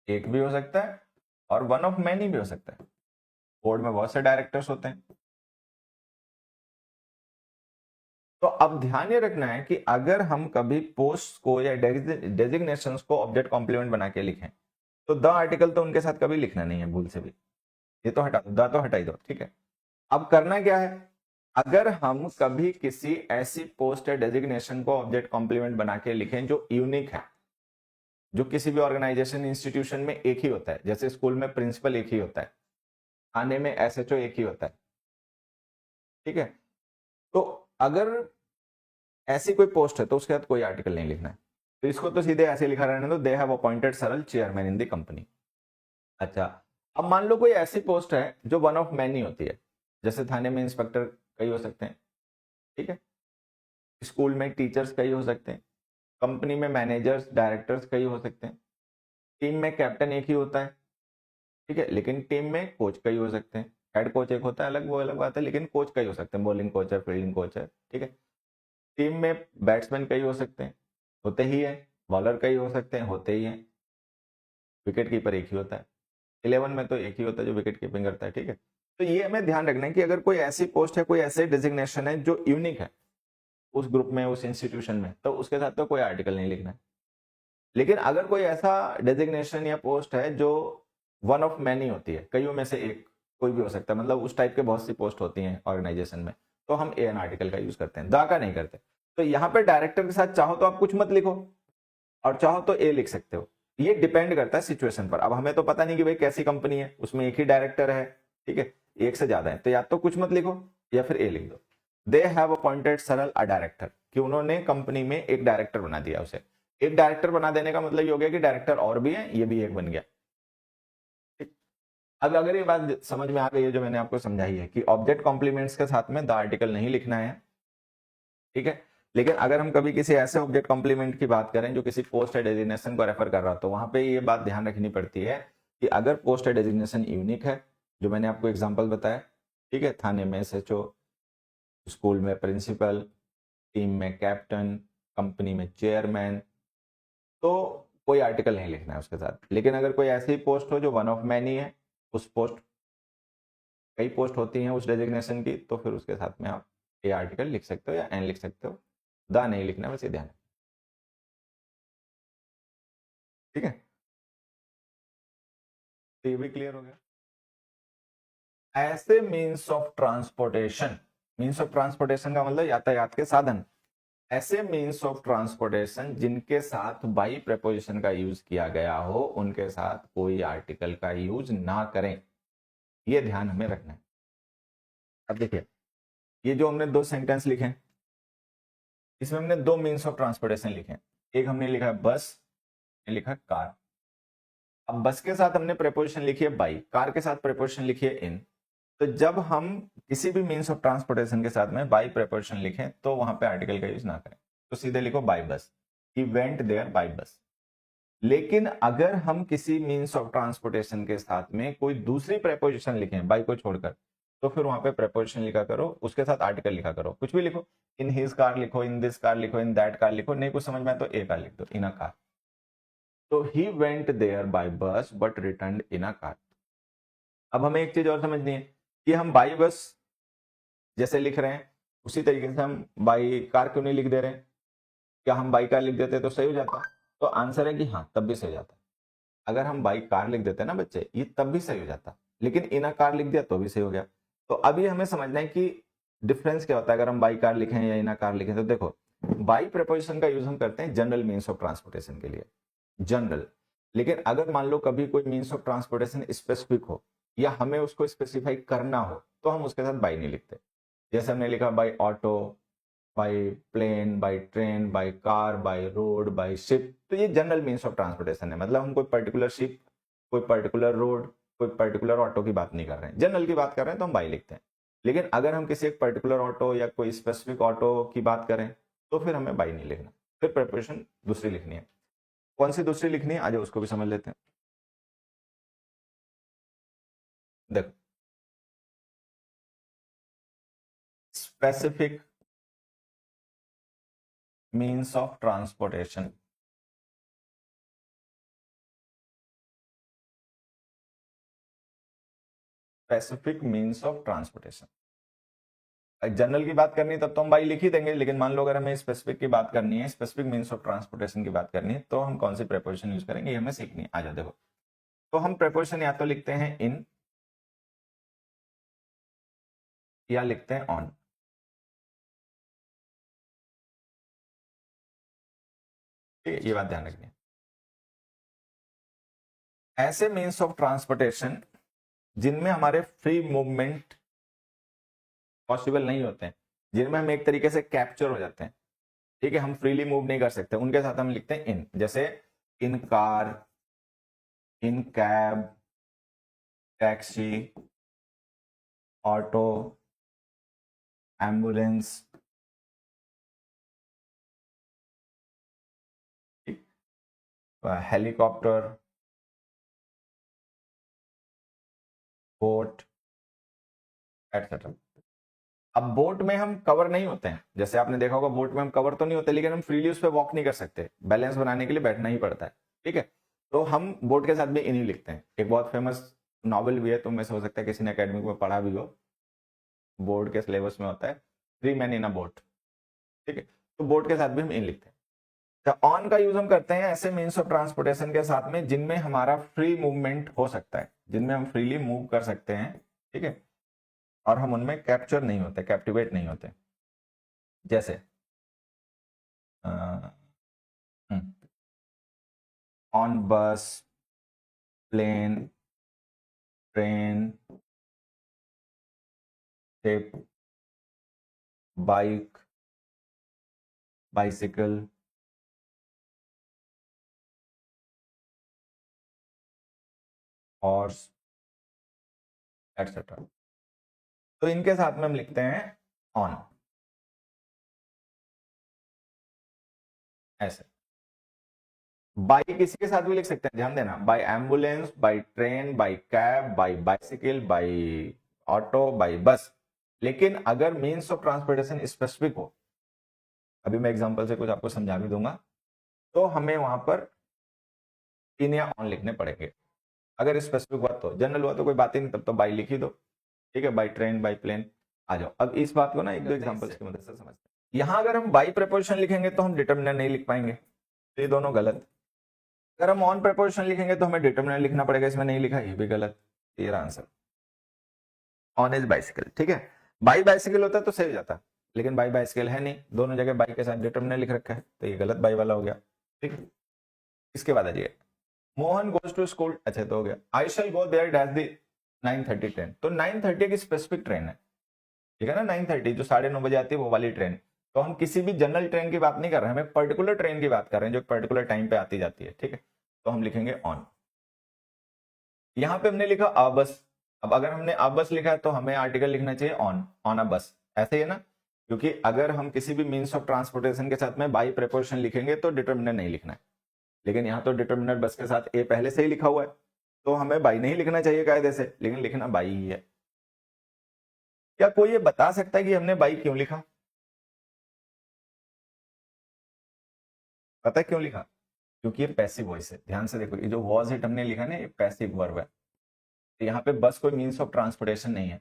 एक भी हो सकता है और वन ऑफ मैनी भी हो सकता है। बोर्ड में बहुत से डायरेक्टर्स होते हैं। तो अब ध्यान ये रखना है कि अगर हम कभी पोस्ट को या डेजिग्नेशंस को ऑब्जेक्ट कॉम्प्लीमेंट बना के लिखें तो द आर्टिकल तो उनके साथ कभी लिखना नहीं है भूल से भी, ये तो हटा दो, द तो हटा ही दो, ठीक है। अब करना क्या है, अगर हम कभी किसी ऐसी पोस्ट या डेजिग्नेशन को ऑब्जेक्ट कॉम्प्लीमेंट बना के लिखें जो यूनिक है, जो किसी भी ऑर्गेनाइजेशन, इंस्टीट्यूशन में एक ही होता है, जैसे स्कूल में प्रिंसिपल एक ही होता है, थाने में एसएचओ एक ही होता है, ठीक है। तो अगर ऐसी कोई पोस्ट है तो उसके साथ कोई आर्टिकल नहीं लिखना है, तो इसको तो सीधे ऐसे लिखा रहने दो, दे हैव अपॉइंटेड सरल चेयरमैन इन द कंपनी। अच्छा, अब मान लो कोई ऐसी पोस्ट है जो वन ऑफ मैनी होती है, जैसे थाने में इंस्पेक्टर कई हो सकते हैं, ठीक है, स्कूल में टीचर्स कई हो सकते हैं, कंपनी में मैनेजर्स, डायरेक्टर्स कई हो सकते हैं, टीम में कैप्टन एक ही होता है, ठीक है, लेकिन टीम में कोच कई हो सकते हैं। हेड कोच एक होता है अलग, वो अलग बात है, लेकिन कोच कई हो सकते हैं, बॉलिंग कोच है, फील्डिंग कोच है, ठीक है। टीम में बैट्समैन कई हो सकते हैं, होते ही है, बॉलर कई हो सकते हैं, होते ही है, विकेट कीपर एक ही होता है, 11 में तो एक ही होता है जो विकेट कीपिंग करता है, ठीक है। तो ये हमें ध्यान रखना है कि अगर कोई ऐसी पोस्ट है, कोई ऐसे डिजिग्नेशन है जो यूनिक है उस ग्रुप में, उस इंस्टीट्यूशन में, तो उसके साथ तो कोई आर्टिकल नहीं लिखना है। लेकिन अगर कोई ऐसा डेजिग्नेशन या पोस्ट है जो वन ऑफ मैनी होती है, कईयों में से एक कोई भी हो सकता है, मतलब उस टाइप के बहुत सी पोस्ट होती हैं ऑर्गेनाइजेशन में, तो हम एन आर्टिकल का यूज करते हैं, दा का नहीं करते। तो यहाँ पे डायरेक्टर के साथ चाहो तो आप कुछ मत लिखो और चाहो तो ए लिख सकते हो, ये डिपेंड करता है सिचुएशन पर। अब हमें तो पता नहीं कि भाई कैसी कंपनी है, उसमें एक ही डायरेक्टर है, ठीक है, एक से ज्यादा है, तो या तो कुछ मत लिखो या फिर ए लिख दो। दे हैव अपॉइंटेड सरल अ डायरेक्टर, कि उन्होंने कंपनी में एक डायरेक्टर बना दिया उसे। एक डायरेक्टर बना देने का मतलब ये हो गया कि डायरेक्टर और भी है, ये भी एक बन गया, ठीक। अब अगर ये बात समझ में आ गई है जो मैंने आपको समझाई है कि ऑब्जेक्ट कॉम्प्लीमेंट्स के साथ में द आर्टिकल नहीं लिखना है, ठीक है। लेकिन अगर हम कभी किसी ऐसे ऑब्जेक्ट कॉम्प्लीमेंट की बात करें जो किसी पोस्ट या डेजिग्नेशन को रेफर कर रहा, तो वहां पे ये बात ध्यान रखनी पड़ती है कि अगर पोस्ट या डेजिग्नेशन यूनिक है, जो मैंने आपको एग्जांपल बताया, ठीक है, थाने में एसएचओ, स्कूल में प्रिंसिपल, टीम में कैप्टन, कंपनी में चेयरमैन, तो कोई आर्टिकल नहीं लिखना है उसके साथ। लेकिन अगर कोई ऐसी पोस्ट हो जो वन ऑफ मैनी है, उस पोस्ट, कई पोस्ट होती हैं उस डेजिग्नेशन की, तो फिर उसके साथ में आप ए आर्टिकल लिख सकते हो या एन लिख सकते हो, दा नहीं लिखना, बस ये ध्यान, ठीक है। तो ये भी क्लियर हो गया। ऐसे means of transportation, means of transportation का मतलब यातायात के साधन, ऐसे मीन्स ऑफ ट्रांसपोर्टेशन जिनके साथ बाई प्रेपोजिशन का यूज किया गया हो, उनके साथ कोई आर्टिकल का यूज ना करें, ये ध्यान हमें रखना है। अब देखिए, ये जो हमने दो सेंटेंस लिखे हैं, इसमें हमने दो मीन्स ऑफ ट्रांसपोर्टेशन लिखे हैं। एक हमने लिखा है बस, लिखा कार। अब बस के साथ हमने प्रेपोजिशन लिखी है बाई, कार के साथ प्रेपोजिशन लिखी है इन। तो जब हम किसी भी मीन्स ऑफ ट्रांसपोर्टेशन के साथ में बाई प्रेपोजिशन लिखें तो वहां पे आर्टिकल का यूज ना करें, तो सीधे लिखो by bus, he went there by bus. लेकिन अगर हम किसी मीन्स ऑफ ट्रांसपोर्टेशन के साथ में कोई दूसरी प्रेपोजिशन लिखें बाई को छोड़कर, तो फिर वहां पे प्रेपोजिशन लिखा करो, उसके साथ आर्टिकल लिखा करो, कुछ भी लिखो, इन हिज कार लिखो, इन दिस कार लिखो, इन दैट कार लिखो, नहीं कुछ समझ में आए तो ए कार लिख दो, इन अ कार। तो ही वेंट देयर बाय बस but return in a car. अब हमें एक चीज और समझनी है कि हम बाई बस जैसे लिख रहे हैं उसी तरीके से हम बाई कार क्यों नहीं लिख दे रहे हैं? क्या हम बाई कार लिख देते तो सही हो जाता? तो आंसर है कि हाँ, तब भी सही हो जाता। अगर हम बाई कार लिख देते ना बच्चे, ये तब भी सही हो जाता, लेकिन इन अ कार लिख दिया तो भी सही हो गया। तो अभी हमें समझना है कि डिफरेंस क्या होता है अगर हम बाई कार लिखें या इन अ कार लिखें। तो देखो, बाई प्रेपोजिशन का यूज हम करते हैं जनरल मीन्स ऑफ ट्रांसपोर्टेशन के लिए, जनरल। लेकिन अगर मान लो कभी कोई मीन्स ऑफ ट्रांसपोर्टेशन स्पेसिफिक हो, या हमें उसको स्पेसिफाई करना हो तो हम उसके साथ बाई नहीं लिखते। जैसे हमने लिखा by auto, by plane, by train, by car, by road, by ship, तो ये जनरल मीन्स ऑफ ट्रांसपोर्टेशन है। मतलब हम कोई पर्टिकुलर शिप, कोई पर्टिकुलर रोड, कोई पर्टिकुलर ऑटो की बात नहीं कर रहे हैं, जनरल की बात कर रहे हैं तो हम बाई लिखते हैं। लेकिन अगर हम किसी एक पर्टिकुलर ऑटो या कोई स्पेसिफिक ऑटो की बात करें तो फिर हमें बाई नहीं लिखना, फिर प्रिपरेशन दूसरी लिखनी है। कौन सी दूसरी लिखनी है, आज उसको भी समझ लेते हैं। देखो, specific means of transportation, specific means of transportation. General की बात करनी है तब तो हम बाई लिख ही देंगे, लेकिन मान लो अगर हमें स्पेसिफिक की बात करनी है, स्पेसिफिक मीन्स ऑफ ट्रांसपोर्टेशन की बात करनी है, तो हम कौन सी प्रेपोजिशन यूज करेंगे, ये हमें सीखनी है। आ जाओ देखो, तो हम प्रेपोजिशन या तो लिखते हैं इन या लिखते हैं ऑन। ये बात ध्यान रखनी है। ऐसे मीन्स ऑफ ट्रांसपोर्टेशन जिनमें हमारे फ्री मूवमेंट पॉसिबल नहीं होते हैं, जिनमें हम एक तरीके से कैप्चर हो जाते हैं, ठीक है, हम फ्रीली मूव नहीं कर सकते, उनके साथ हम लिखते हैं इन। जैसे इन कार, इन cab, taxi, auto, ambulance, helicopter, boat, etcetera. अब बोट में हम कवर नहीं होते हैं, जैसे आपने देखा होगा बोट में हम कवर तो नहीं होते, लेकिन हम फ्रीली उस पर वॉक नहीं कर सकते, बैलेंस बनाने के लिए बैठना ही पड़ता है, ठीक है। तो हम बोट के साथ भी इन ही लिखते हैं। एक बहुत फेमस नॉवल भी है, तुम में से हो सकता है किसी ने एकेडमिक में पढ़ा भी हो, बोर्ड के सिलेबस में होता है, 3 मैन इन अ बोट, ठीक है। तो बोट के साथ भी हम इन लिखते हैं। तो ऑन का यूज हम करते हैं ऐसे मीन्स ऑफ ट्रांसपोर्टेशन के साथ में जिनमें हमारा फ्री मूवमेंट हो सकता है, जिनमें हम फ्रीली मूव कर सकते हैं, ठीक है, और हम उनमें कैप्चर नहीं होते, कैप्टिवेट नहीं होते। जैसे on bus, plane, train, ship, bike, bicycle, horse, etcetera. तो इनके साथ में हम लिखते हैं ऑन, ऐसे। बाई किसी के साथ भी लिख सकते हैं, ध्यान देना, by ambulance, by train, by cab, by bicycle, by auto, by bus. लेकिन अगर मीन्स ऑफ ट्रांसपोर्टेशन स्पेसिफिक हो, अभी मैं एग्जांपल से कुछ आपको समझा भी दूंगा, तो हमें वहां पर इन या ऑन लिखने पड़ेंगे। अगर स्पेसिफिक हुआ तो, जनरल हुआ तो कोई बात ही नहीं, तब तो बाई लिख ही दो, ठीक है, बाई ट्रेन, बाई प्लेन। आ जाओ, अब इस बात को ना एक दो एग्जांपल्स की मदद से समझते हैं। यहां अगर हम बाई प्रेपोजिशन लिखेंगे तो हम डिटर्मिनर नहीं लिख पाएंगे, तो ये दोनों गलत। अगर हम ऑन प्रेपोजिशन लिखेंगे तो हमें डिटर्मिनर लिखना पड़ेगा, इसमें नहीं लिखा, ये भी गलत। ये आंसर ऑन इज बाइसिकल, ठीक है। बाई बाइसिकल होता तो सही हो जाता, लेकिन बाई बाइसिकल है नहीं, दोनों जगह बाई के साथ डिटर्मिनर लिख रखा है, तो ये गलत बाई वाला हो गया, ठीक है। इसके बाद आ जाइए, मोहन गोज टू स्कूल, अच्छा तो हो गया। I shall go there dash the 9:30 train, तो 9:30 की स्पेसिफिक ट्रेन है, ठीक है ना, 9:30 जो 9:30 बजे आती है वो वाली ट्रेन। तो हम किसी भी जनरल ट्रेन की बात नहीं कर रहे हैं, हम एक पर्टिकुलर ट्रेन की बात कर रहे हैं जो पर्टिकुलर टाइम पे आती जाती है, ठीक है। तो हम लिखेंगे ऑन। यहां पे हमने लिखा अ बस, अब अगर हमने अ बस लिखा है तो हमें आर्टिकल लिखना चाहिए ऑन अ बस, ऐसे ही है ना, क्योंकि अगर हम किसी भी मीन्स ऑफ ट्रांसपोर्टेशन के साथ में बाई प्रेपोजिशन लिखेंगे तो डिटर्मिनर नहीं लिखना है, लेकिन यहाँ तो डिटर्मिनर बस के साथ ए पहले से ही लिखा हुआ है, तो हमें बाई नहीं लिखना चाहिए कायदे से, लेकिन लिखना बाई ही है। क्या कोई ये बता सकता है कि हमने बाई क्यों लिखा? पता है क्यों लिखा? क्योंकि ये पैसिव वॉइस है, ध्यान से देखो, ये जो वॉज इट हमने लिखा ना, ये पैसिव वर्ब है, तो यहाँ पे बस कोई मीन्स ऑफ ट्रांसपोर्टेशन नहीं है।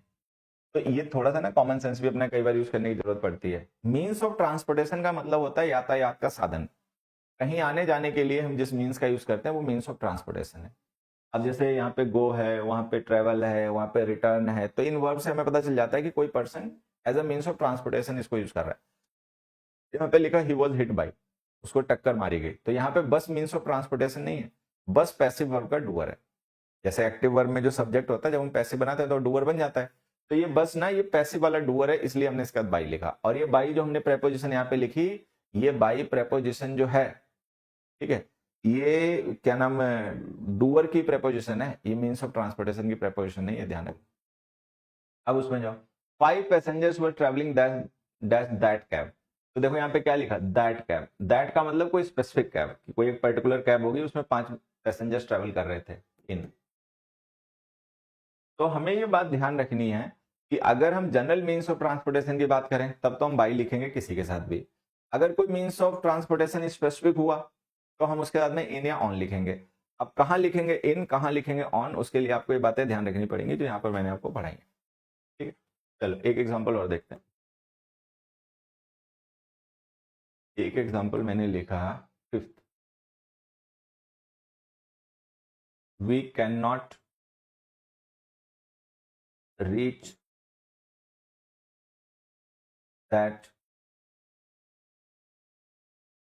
तो ये थोड़ा सा ना कॉमन सेंस भी अपना कई बार यूज करने की जरूरत पड़ती है। मीन्स ऑफ ट्रांसपोर्टेशन का मतलब होता है यातायात का साधन, कहीं आने जाने के लिए हम जिस मीन्स का यूज करते हैं वो मीन्स ऑफ ट्रांसपोर्टेशन है। अब जैसे यहाँ पे गो है, वहां पे ट्रेवल है, वहां पे रिटर्न है, तो इन वर्ब से हमें पता चल जाता है कि कोई person as a means of transportation इसको यूज कर रहा है। यहाँ पे लिखा ही वॉज हिट बाई, उसको टक्कर मारी गई, तो यहाँ पे बस मीन्स ऑफ ट्रांसपोर्टेशन नहीं है, बस पैसिव वर्ब का डूअर है। जैसे एक्टिव वर्ब में जो सब्जेक्ट होता है जब हम पैसिव बनाते हैं तो डूअर बन जाता है। तो ये बस ना ये पैसिव वाला डूअर है, इसलिए हमने इसके बाद बाई लिखा। और ये बाई जो हमने प्रेपोजिशन यहाँ पे लिखी, ये बाई प्रेपोजिशन जो है, ठीक है, ये क्या नाम है, डूअर की प्रेपोजिशन है, ये मीन्स ऑफ ट्रांसपोर्टेशन की प्रेपोजिशन नहीं, ये ध्यान रखना। अब उसमें जाओ, 5 passengers were travelling that cab. तो देखो यहाँ पे क्या लिखा, दैट कैब। दैट का मतलब कोई स्पेसिफिक कैब, कोई एक पर्टिकुलर कैब होगी, उसमें 5 पैसेंजर्स ट्रेवल कर रहे थे इन। तो हमें ये बात ध्यान रखनी है कि अगर हम जनरल मीन्स ऑफ ट्रांसपोर्टेशन की बात करें तब तो हम बाई लिखेंगे किसी के साथ भी। अगर कोई मीन्स ऑफ ट्रांसपोर्टेशन स्पेसिफिक हुआ तो हम उसके बाद में इन या ऑन लिखेंगे। अब कहाँ लिखेंगे इन, कहाँ लिखेंगे ऑन, उसके लिए आपको ये बातें ध्यान रखनी पड़ेंगी जो यहाँ पर मैंने आपको पढ़ाई है। ठीक है, चलो एक एग्जाम्पल और देखते हैं। एक एग्जाम्पल मैंने लिखा 5th, we can not reach that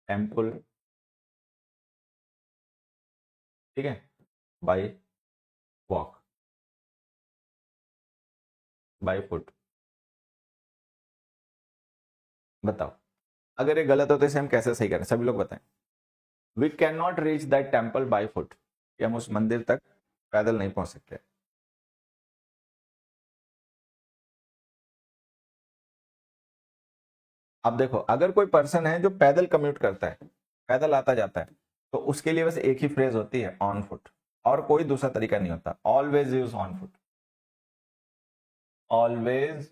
temple, ठीक है, बाय वॉक, बाय फुट। बताओ अगर ये गलत हो तो इसे हम कैसे सही करें, सभी लोग बताएं। We can not reach that temple by foot, कि हम उस मंदिर तक पैदल नहीं पहुंच सकते। अब देखो अगर कोई पर्सन है जो पैदल कम्यूट करता है, पैदल आता जाता है, तो उसके लिए बस एक ही फ्रेज होती है ऑन फुट, और कोई दूसरा तरीका नहीं होता। Always use on foot, always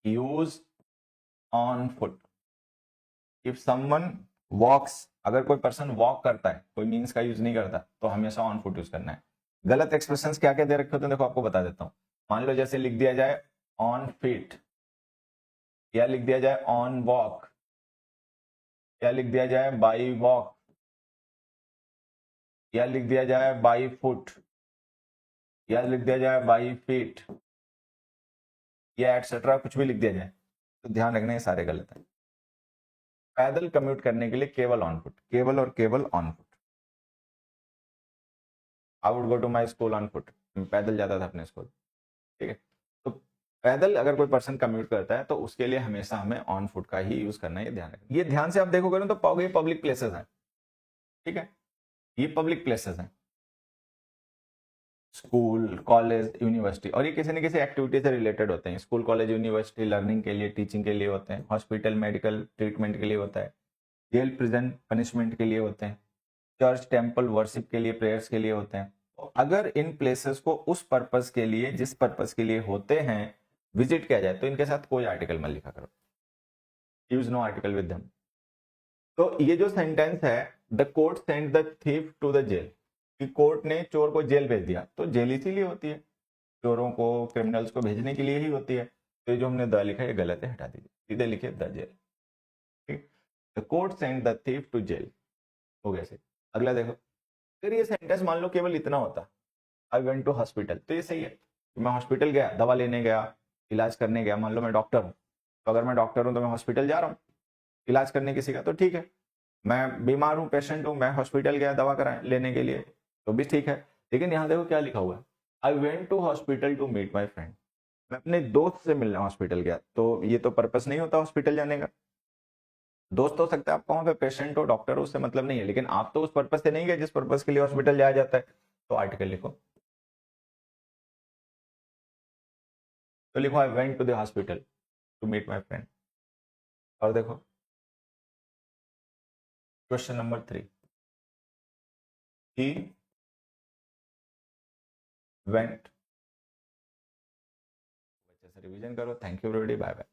use on foot. If someone walks, अगर कोई पर्सन वॉक करता है, कोई मीन्स का यूज नहीं करता, तो हमेशा ऑन फुट यूज करना है। गलत एक्सप्रेशंस क्या क्या दे रखे होते हैं देखो आपको बता देता हूं। मान लो जैसे लिख दिया जाए ऑन फीट, या लिख दिया जाए ऑन वॉक, या लिख दिया जाए बाई वॉक, या लिख दिया जाए बाई फुट, या लिख दिया जाए बाई फीट, या एटसेट्रा कुछ भी लिख दिया जाए, तो ध्यान रखना ये सारे गलत है। पैदल कम्यूट करने के लिए केवल ऑन फुट, केवल और केवल on foot. I would go to my school on foot, पैदल जाता था अपने स्कूल, ठीक है। तो पैदल अगर कोई पर्सन कम्यूट करता है तो उसके लिए हमेशा हमें ऑन फुट का ही यूज करना है, ये ध्यान रखना। ये ध्यान से आप देखोगे ना तो पाओगे पब्लिक प्लेसेस हैं, ठीक है, ये पब्लिक प्लेसेस हैं, स्कूल कॉलेज यूनिवर्सिटी, और ये किसी न किसी एक्टिविटी से रिलेटेड होते हैं। स्कूल कॉलेज यूनिवर्सिटी लर्निंग के लिए, टीचिंग के लिए होते हैं। हॉस्पिटल मेडिकल ट्रीटमेंट के लिए होता है। जेल प्रिजन पनिशमेंट के लिए होते हैं। चर्च टेम्पल वर्शिप के लिए, प्रेयर्स के लिए होते हैं। तो अगर इन प्लेसेस को उस पर्पस के लिए, जिस पर्पस के लिए होते हैं, विजिट किया जाए, तो इनके साथ कोई आर्टिकल मत लिखा करो, use no article with them. तो ये जो सेंटेंस है, the court sent the thief to the jail, कि कोर्ट ने चोर को जेल भेज दिया, तो जेल इसीलिए होती है, चोरों को, क्रिमिनल्स को भेजने के लिए ही होती है। तो ये जो हमने द लिखा है ये गलत है, हटा दीजिए, सीधे लिखिए द जेल। ठीक, the court sent the thief to jail, हो गया सही। अगला देखो, अगर ये सेंटेंस मान लो केवल इतना होता, आई वेंट टू हॉस्पिटल, तो ये सही है, मैं हॉस्पिटल गया, दवा लेने गया, इलाज करने गया। मान लो मैं डॉक्टर हूँ, तो अगर मैं डॉक्टर हूँ तो मैं हॉस्पिटल जा रहा हूँ इलाज करने किसी का, तो ठीक है। मैं बीमार हूँ, पेशेंट हूँ, मैं हॉस्पिटल गया दवा करा लेने के लिए, तो भी ठीक है। लेकिन यहाँ देखो क्या लिखा हुआ है, I went to hospital to meet my friend, मैं अपने दोस्त से मिलने हॉस्पिटल गया, तो ये तो पर्पस नहीं होता हॉस्पिटल जाने का। दोस्त हो सकता है आपका, वहां पे पेशेंट हो, डॉक्टर हो, उससे मतलब नहीं है, लेकिन आप तो उस पर्पस से नहीं गए जिस पर्पस के लिए हॉस्पिटल जाया जाता है, तो आर्टिकल लिखो। तो लिखो I went to the hospital to meet my friend. और देखो क्वेश्चन नंबर 3, ही वेंट। अच्छे से रिवीजन करो। Thank you everybody, bye bye.